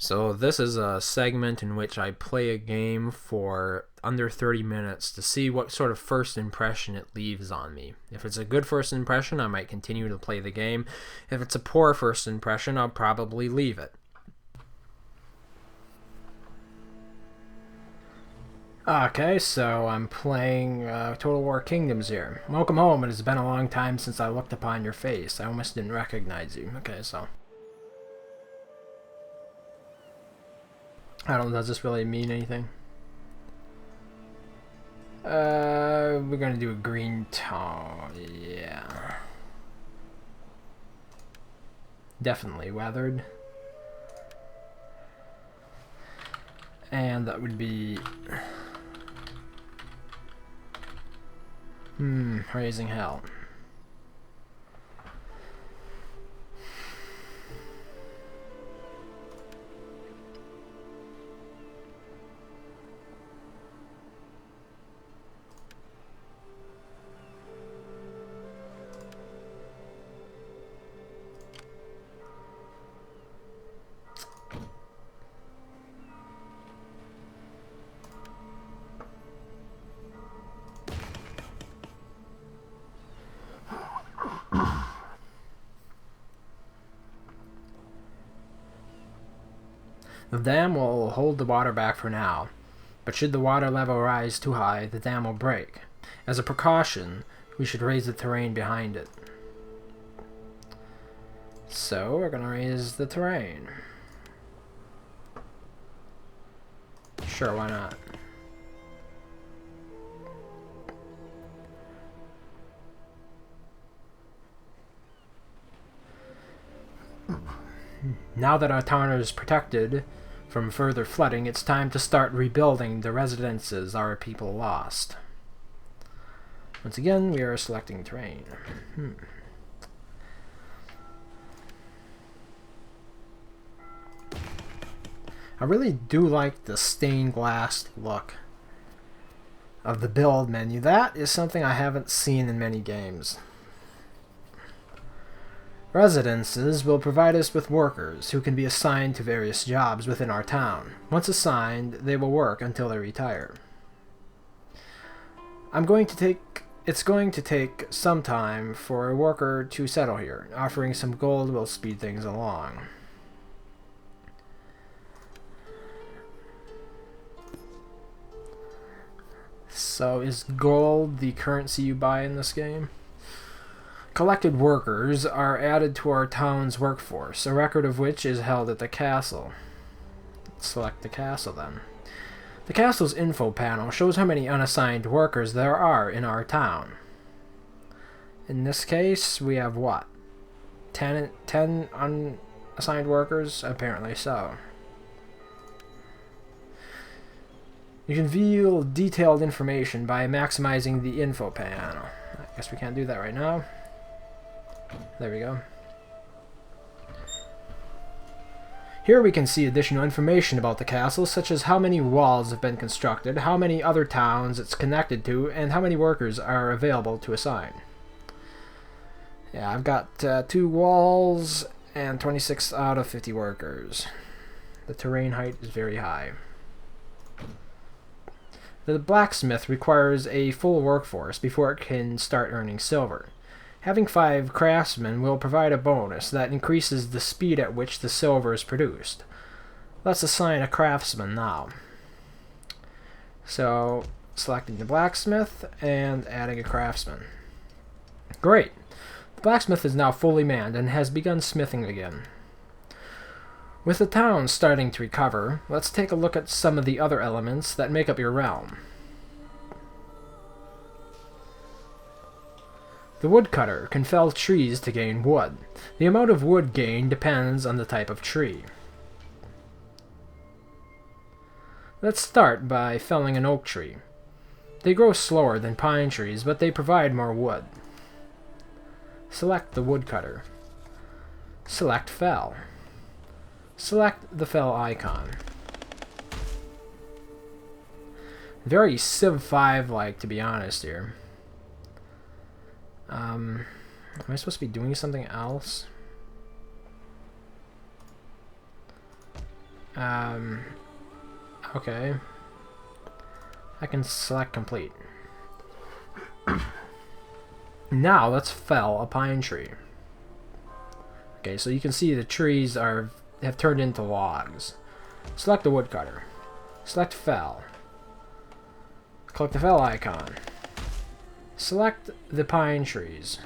So this is a segment in which I play a game for under 30 minutes to see what sort of first impression it leaves on me. If it's a good first impression, I might continue to play the game. If it's a poor first impression, I'll probably leave it. Okay, so I'm playing Total War Kingdoms here. Welcome home. It has been a long time since I looked upon your face. I almost didn't recognize you. Okay, so I don't know, does this really mean anything? We're gonna do a green tone, yeah. Definitely weathered. And that would be... Raising Hell. The dam will hold the water back for now, but should the water level rise too high, the dam will break. As a precaution, we should raise the terrain behind it. So, we're gonna raise the terrain. Sure, why not? Now that our town is protected from further flooding, it's time to start rebuilding the residences our people lost. Once again, we are selecting terrain. I really do like the stained glass look of the build menu. That is something I haven't seen in many games. Residences will provide us with workers who can be assigned to various jobs within our town. Once assigned, they will work until they retire. It's going to take some time for a worker to settle here. Offering some gold will speed things along. So is gold the currency you buy in this game? Collected workers are added to our town's workforce, a record of which is held at the castle. Let's select the castle then. The castle's info panel shows how many unassigned workers there are in our town. In this case, we have what? 10 unassigned workers? Apparently so. You can view detailed information by maximizing the info panel. I guess we can't do that right now. There we go. Here we can see additional information about the castle, such as how many walls have been constructed, how many other towns it's connected to, and how many workers are available to assign. Yeah, I've got 2 walls and 26 out of 50 workers. The terrain height is very high. The blacksmith requires a full workforce before it can start earning silver. Having 5 craftsmen will provide a bonus that increases the speed at which the silver is produced. Let's assign a craftsman now. So, selecting the blacksmith and adding a craftsman. Great! The blacksmith is now fully manned and has begun smithing again. With the town starting to recover, let's take a look at some of the other elements that make up your realm. The woodcutter can fell trees to gain wood. The amount of wood gained depends on the type of tree. Let's start by felling an oak tree. They grow slower than pine trees, but they provide more wood. Select the woodcutter. Select fell. Select the fell icon. Very Civ 5-like, to be honest here. Am I supposed to be doing something else? Okay. I can select complete. Now let's fell a pine tree. Okay, so you can see the trees have turned into logs. Select the woodcutter. Select fell. Click the fell icon. Select the pine trees.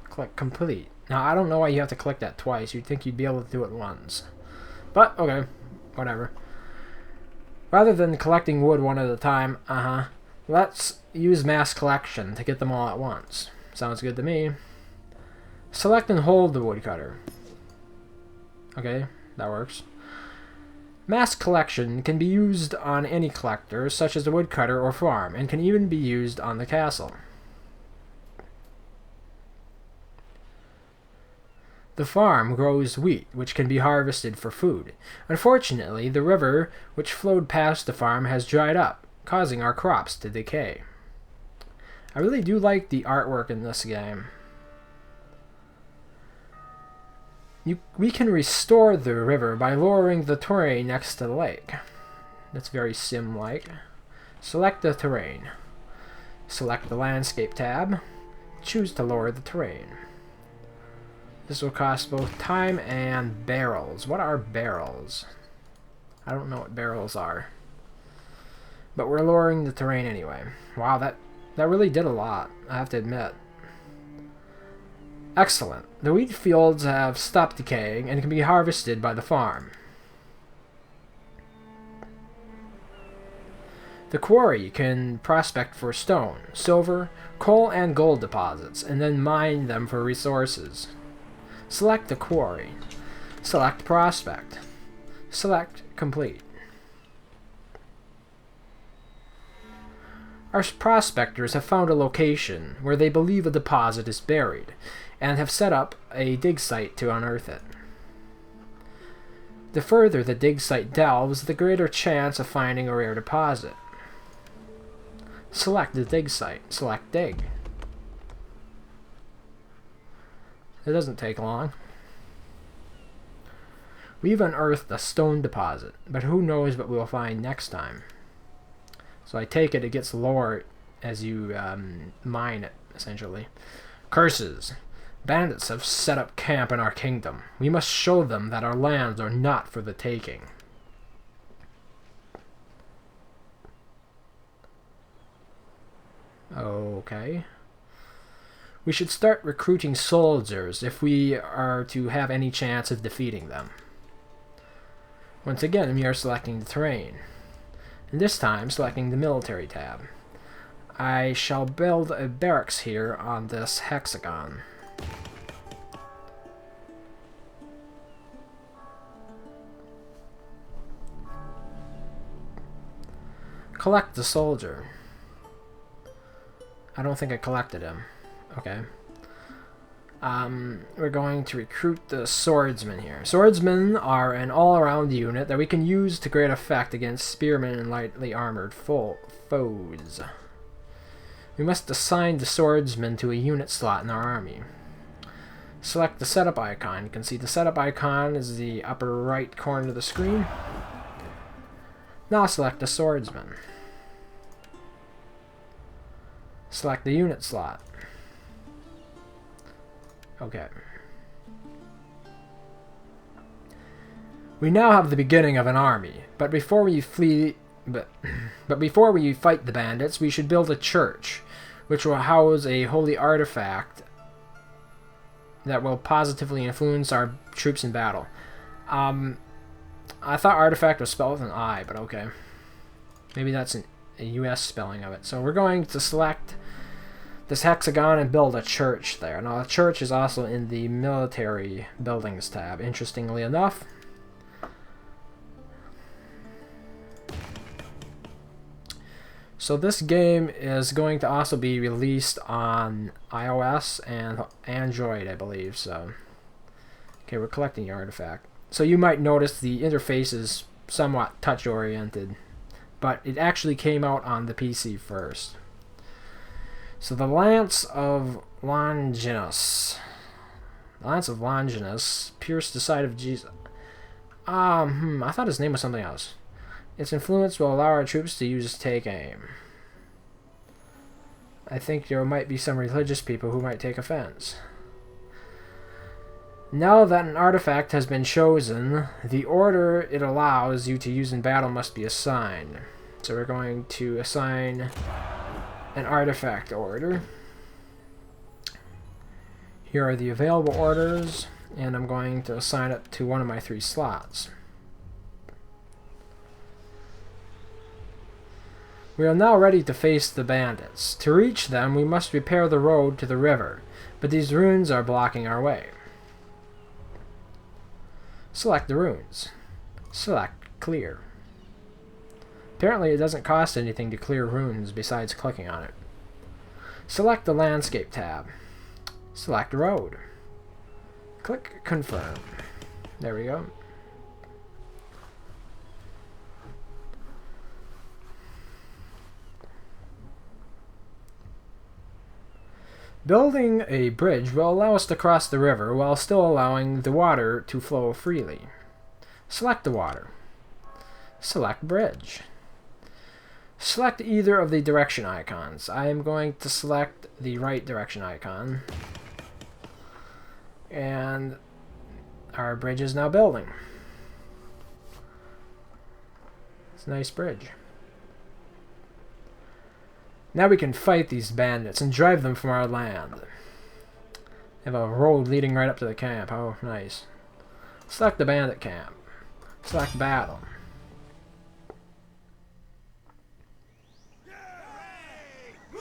Click complete. Now I don't know why you have to click that twice. You'd think you'd be able to do it once. But okay, whatever. Rather than collecting wood one at a time, let's use mass collection to get them all at once. Sounds good to me. Select and hold the woodcutter. Okay, that works. Mass collection can be used on any collector, such as the woodcutter or farm, and can even be used on the castle. The farm grows wheat, which can be harvested for food. Unfortunately, the river which flowed past the farm has dried up, causing our crops to decay. I really do like the artwork in this game. We can restore the river by lowering the terrain next to the lake. That's very sim-like. Select the terrain. Select the landscape tab. Choose to lower the terrain. This will cost both time and barrels. What are barrels? I don't know what barrels are. But we're lowering the terrain anyway. Wow, that really did a lot, I have to admit. Excellent. The wheat fields have stopped decaying and can be harvested by the farm. The quarry can prospect for stone, silver, coal, and gold deposits, and then mine them for resources. Select the quarry. Select prospect. Select complete. Our prospectors have found a location where they believe a deposit is buried, and have set up a dig site to unearth it. The further the dig site delves, the greater chance of finding a rare deposit. Select the dig site. Select dig. It doesn't take long. We've unearthed a stone deposit, but who knows what we'll find next time. So I take it gets lower as you mine it, essentially. Curses. Bandits have set up camp in our kingdom. We must show them that our lands are not for the taking. Okay. We should start recruiting soldiers if we are to have any chance of defeating them. Once again, we are selecting the terrain. And this time, selecting the military tab. I shall build a barracks here on this hexagon. Collect the soldier. I don't think I collected him. Okay. We're going to recruit the swordsmen here. Swordsmen are an all-around unit that we can use to great effect against spearmen and lightly armored foes. We must assign the swordsman to a unit slot in our army. Select the setup icon. You can see the setup icon is the upper right corner of the screen. Now select the swordsman. Select the unit slot. Okay. We now have the beginning of an army, but before we fight the bandits, we should build a church, which will house a holy artifact that will positively influence our troops in battle. I thought artifact was spelled with an I, but okay. Maybe that's a US spelling of it. So we're going to select this hexagon and build a church there. Now, the church is also in the military buildings tab, interestingly enough. So this game is going to also be released on iOS and Android, I believe. So, okay, we're collecting the artifact. So you might notice the interface is somewhat touch-oriented, but it actually came out on the PC first. So the Lance of Longinus. The Lance of Longinus pierced the side of Jesus. I thought his name was something else. Its influence will allow our troops to use take aim. I think there might be some religious people who might take offense. Now that an artifact has been chosen, the order it allows you to use in battle must be assigned. So we're going to assign an artifact order. Here are the available orders, and I'm going to assign it to one of my 3 slots. We are now ready to face the bandits. To reach them, we must repair the road to the river, but these ruins are blocking our way. Select the ruins. Select Clear. Apparently it doesn't cost anything to clear ruins besides clicking on it. Select the Landscape tab. Select Road. Click Confirm. There we go. Building a bridge will allow us to cross the river while still allowing the water to flow freely. Select the water. Select Bridge. Select either of the direction icons. I am going to select the right direction icon. And our bridge is now building. It's a nice bridge. Now we can fight these bandits and drive them from our land. They have a road leading right up to the camp. Oh, nice. Select the bandit camp. Select battle.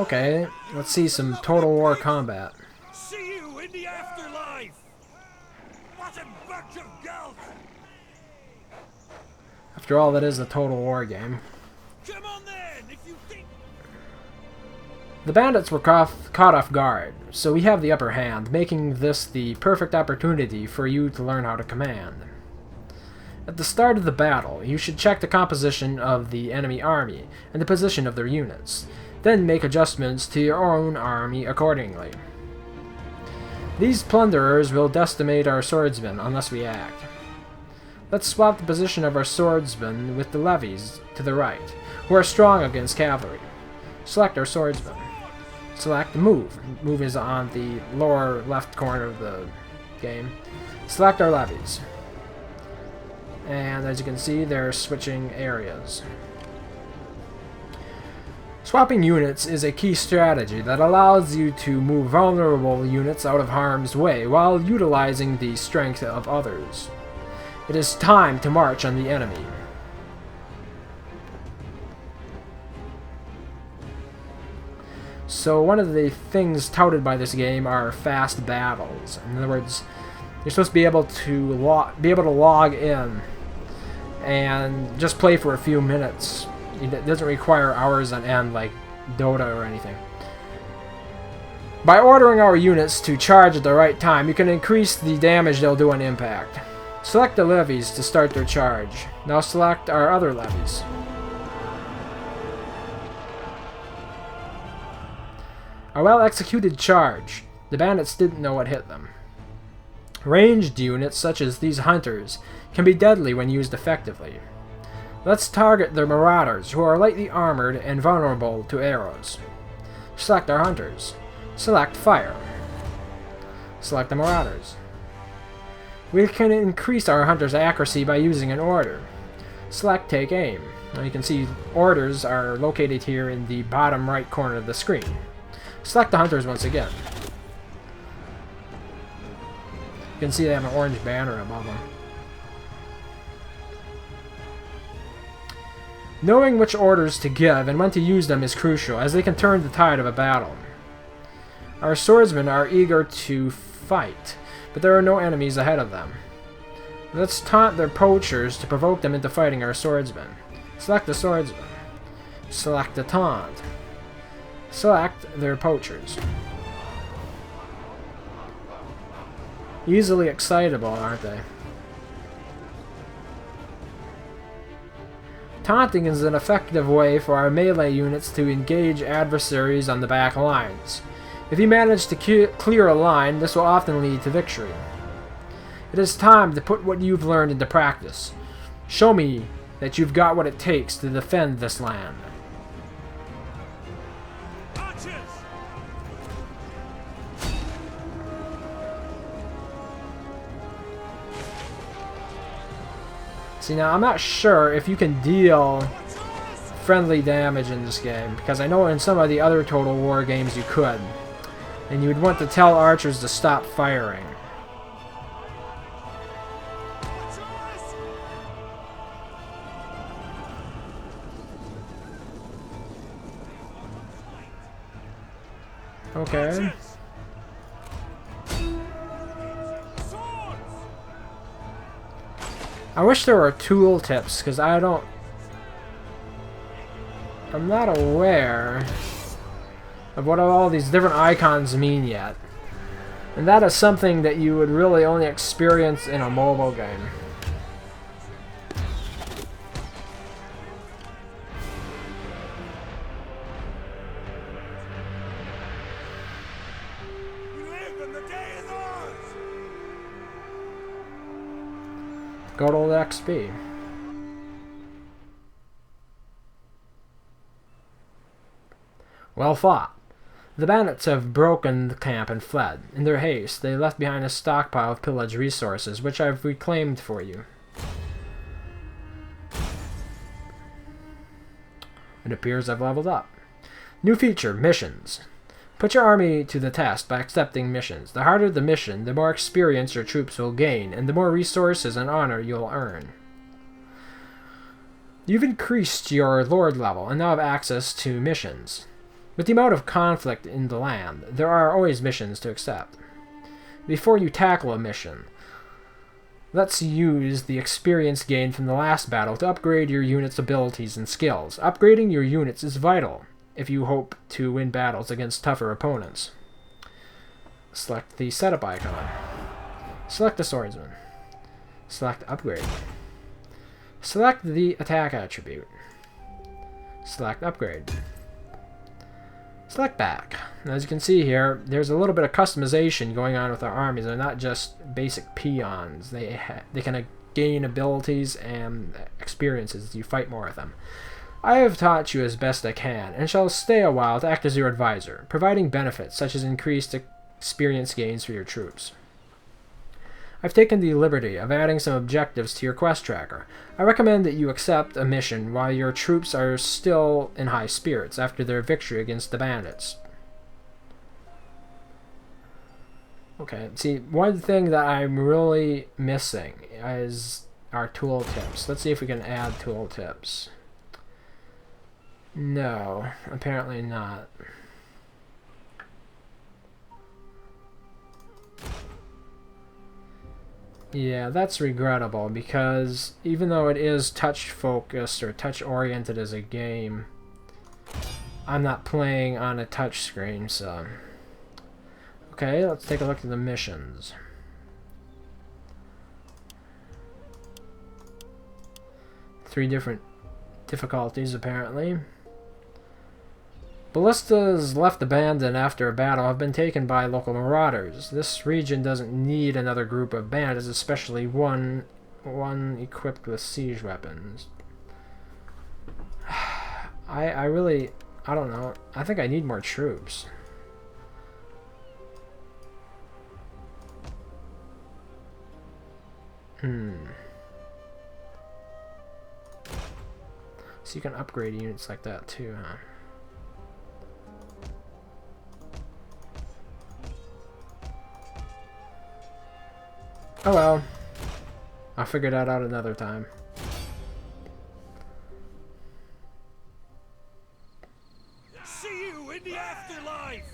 Okay, let's see some Total War combat. See you in the afterlife. What a bunch of girls. After all, that is a Total War game. Come on then, if you think. The bandits were caught off guard, so we have the upper hand, making this the perfect opportunity for you to learn how to command. At the start of the battle, you should check the composition of the enemy army and the position of their units, then make adjustments to your own army accordingly. These plunderers will decimate our swordsmen unless we act. Let's swap the position of our swordsmen with the levies to the right, who are strong against cavalry. Select our swordsmen. Select Move. Move is on the lower left corner of the game. Select our levies. And as you can see, they're switching areas. Swapping units is a key strategy that allows you to move vulnerable units out of harm's way while utilizing the strength of others. It is time to march on the enemy. So one of the things touted by this game are fast battles. In other words, you're supposed to be able to log in and just play for a few minutes. It doesn't require hours on end like Dota or anything. By ordering our units to charge at the right time, you can increase the damage they'll do on impact. Select the levies to start their charge. Now select our other levies. A well-executed charge. The bandits didn't know what hit them. Ranged units, such as these hunters, can be deadly when used effectively. Let's target the marauders, who are lightly armored and vulnerable to arrows. Select our hunters. Select Fire. Select the marauders. We can increase our hunters' accuracy by using an order. Select Take Aim. Now you can see orders are located here in the bottom right corner of the screen. Select the hunters once again. You can see they have an orange banner above them. Knowing which orders to give and when to use them is crucial, as they can turn the tide of a battle. Our swordsmen are eager to fight, but there are no enemies ahead of them. Let's taunt their poachers to provoke them into fighting our swordsmen. Select the swordsman. Select the taunt. Select their poachers. Easily excitable, aren't they? Taunting is an effective way for our melee units to engage adversaries on the back lines. If you manage to clear a line, this will often lead to victory. It is time to put what you've learned into practice. Show me that you've got what it takes to defend this land. Archers! See, now I'm not sure if you can deal friendly damage in this game, because I know in some of the other Total War games you could. And you would want to tell archers to stop firing. Okay. I wish there were tool tips, because I'm not aware of what all these different icons mean yet. And that is something that you would really only experience in a mobile game. We live and the day is ours! Good old XP. Well fought. The bandits have broken the camp and fled. In their haste, they left behind a stockpile of pillaged resources, which I've reclaimed for you. It appears I've leveled up. New feature, missions. Put your army to the test by accepting missions. The harder the mission, the more experience your troops will gain, and the more resources and honor you'll earn. You've increased your Lord level, and now have access to missions. With the amount of conflict in the land, there are always missions to accept. Before you tackle a mission, let's use the experience gained from the last battle to upgrade your unit's abilities and skills. Upgrading your units is vital if you hope to win battles against tougher opponents. Select the setup icon. Select the swordsman. Select upgrade. Select the attack attribute. Select upgrade. Select back. Now, as you can see here, there's a little bit of customization going on with our armies. They're not just basic peons. They can gain abilities and experiences as you fight more with them. I have taught you as best I can, and shall stay a while to act as your advisor, providing benefits such as increased experience gains for your troops. I've taken the liberty of adding some objectives to your quest tracker. I recommend that you accept a mission while your troops are still in high spirits after their victory against the bandits. Okay, see, one thing that I'm really missing is our tooltips. Let's see if we can add tooltips. No, apparently not. Yeah, that's regrettable, because even though it is touch-focused or touch-oriented as a game, I'm not playing on a touch screen, so... Okay, let's take a look at the missions. Three different difficulties, apparently. Ballistas left abandoned after a battle have been taken by local marauders. This region doesn't need another group of bandits, especially one equipped with siege weapons. I don't know. I think I need more troops. So you can upgrade units like that too, huh? Oh well. I'll figure that out another time. See you in the afterlife!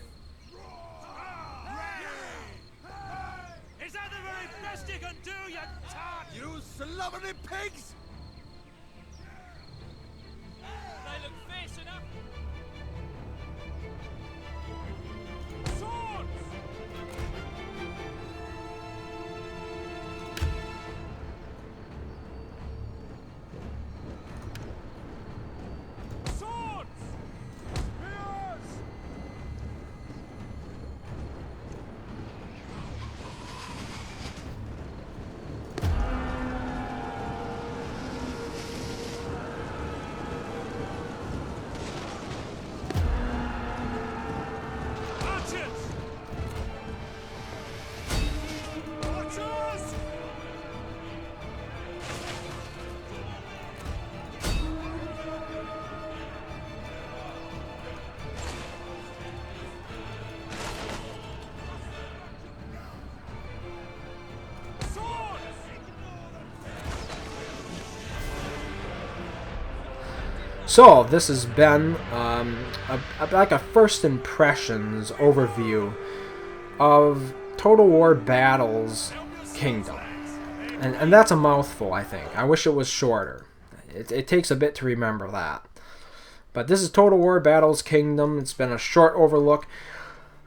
Is that the very best you can do, you tart? You slovenly pigs! They look fierce enough. Swords! Swords! Spears! So this has been like a first impressions overview of Total War Battles Kingdom. And that's a mouthful, I think. I wish it was shorter. It takes a bit to remember that. But this is Total War Battles Kingdom. It's been a short overlook.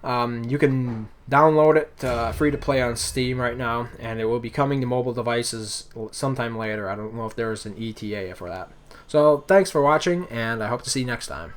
You can download it free to play on Steam right now, and it will be coming to mobile devices sometime later. I don't know if there's an ETA for that. So thanks for watching, and I hope to see you next time.